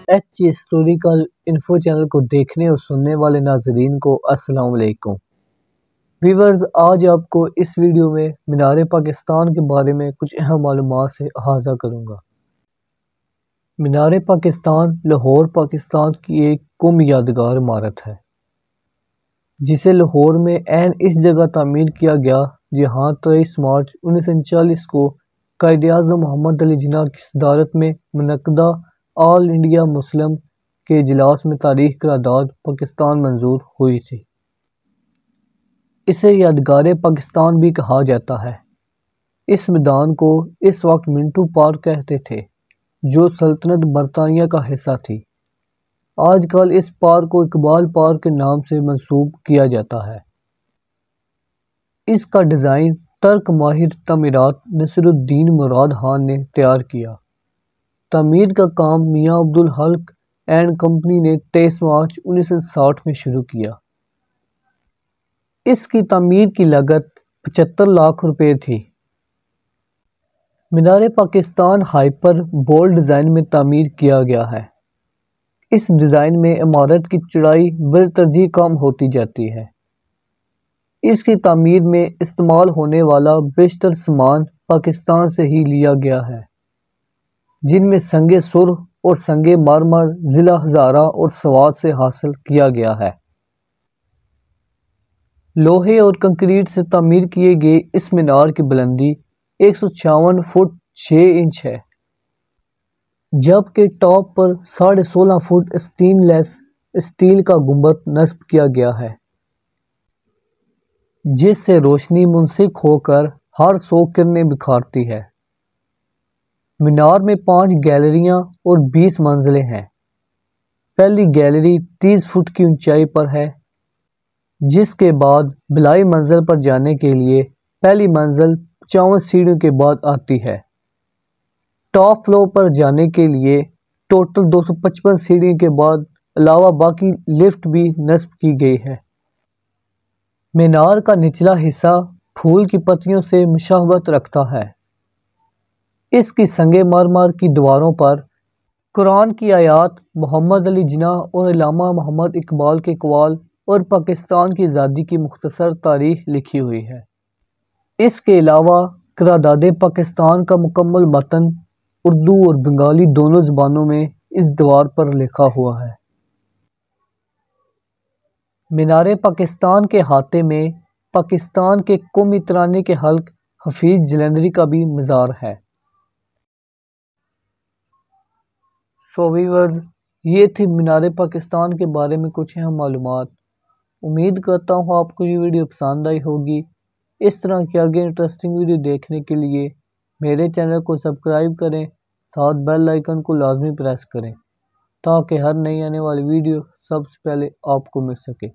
H historical info channel کو دیکھنے اور سننے والے ناظرین کو السلام علیکم ویورز، آج آپ کو اس ویڈیو میں مینار پاکستان کے بارے میں کچھ اہم معلومات سے احاطہ کروں گا۔ مینار پاکستان لاہور پاکستان کی ایک قومی یادگار عمارت ہے جسے لاہور میں عین اس جگہ تعمیر کیا گیا جہاں 23 مارچ 1939 کو قائد اعظم محمد علی جناح کی صدارت میں منعقدہ آل انڈیا مسلم کے اجلاس میں تاریخی قرارداد پاکستان منظور ہوئی تھی۔ اسے یادگار پاکستان بھی کہا جاتا ہے۔ اس میدان کو اس وقت منٹو پارک کہتے تھے جو سلطنت برطانیہ کا حصہ تھی۔ آج کل اس پارک کو اقبال پارک کے نام سے منسوب کیا جاتا ہے۔ اس کا ڈیزائن ترک ماہر تعمیرات نصیر الدین مراد خان نے تیار کیا۔ تعمیر کا کام میاں عبدالحق اینڈ کمپنی نے 23 مارچ 1960 میں شروع کیا۔ اس کی تعمیر کی لاگت 75 لاکھ روپے تھی۔ مینار پاکستان ہائپر بولڈ ڈیزائن میں تعمیر کیا گیا ہے۔ اس ڈیزائن میں عمارت کی چوڑائی بالترجیح کم ہوتی جاتی ہے۔ اس کی تعمیر میں استعمال ہونے والا بیشتر سامان پاکستان سے ہی لیا گیا ہے، جن میں سنگ سرخ اور سنگ مرمر ضلع ہزارہ اور سوات سے حاصل کیا گیا ہے۔ لوہے اور کنکریٹ سے تعمیر کیے گئے اس مینار کی بلندی 156 فٹ 6 انچ ہے، جبکہ ٹاپ پر 16.5 فٹ اسٹین لیس اسٹیل کا گنبد نصب کیا گیا ہے، جس سے روشنی منسلک ہو کر ہر سو کرنیں بکھارتی ہے۔ مینار میں 5 گیلریاں اور 20 منزلیں ہیں۔ پہلی گیلری 30 فٹ کی اونچائی پر ہے، جس کے بعد بلائی منزل پر جانے کے لیے پہلی منزل 55 سیڑھیوں کے بعد آتی ہے۔ ٹاپ فلور پر جانے کے لیے ٹوٹل 255 سیڑھیوں کے بعد علاوہ باقی لفٹ بھی نصب کی گئی ہے۔ مینار کا نچلا حصہ پھول کی پتیوں سے مشابہت رکھتا ہے۔ اس کی سنگ مرمر کی دیواروں پر قرآن کی آیات، محمد علی جناح اور علامہ محمد اقبال کے اقوال اور پاکستان کی آزادی کی مختصر تاریخ لکھی ہوئی ہے۔ اس کے علاوہ قرارداد پاکستان کا مکمل متن اردو اور بنگالی دونوں زبانوں میں اس دیوار پر لکھا ہوا ہے۔ مینار پاکستان کے احاطے میں پاکستان کے قومی ترانے کے حلق حفیظ جلندری کا بھی مزار ہے۔ ویورز، یہ تھی مینار پاکستان کے بارے میں کچھ اہم معلومات۔ امید کرتا ہوں آپ کو یہ ویڈیو پسند آئی ہوگی۔ اس طرح کی آگے انٹرسٹنگ ویڈیو دیکھنے کے لیے میرے چینل کو سبسکرائب کریں، ساتھ بیل آئیکن کو لازمی پریس کریں تاکہ ہر نئی آنے والی ویڈیو سب سے پہلے آپ کو مل سکے۔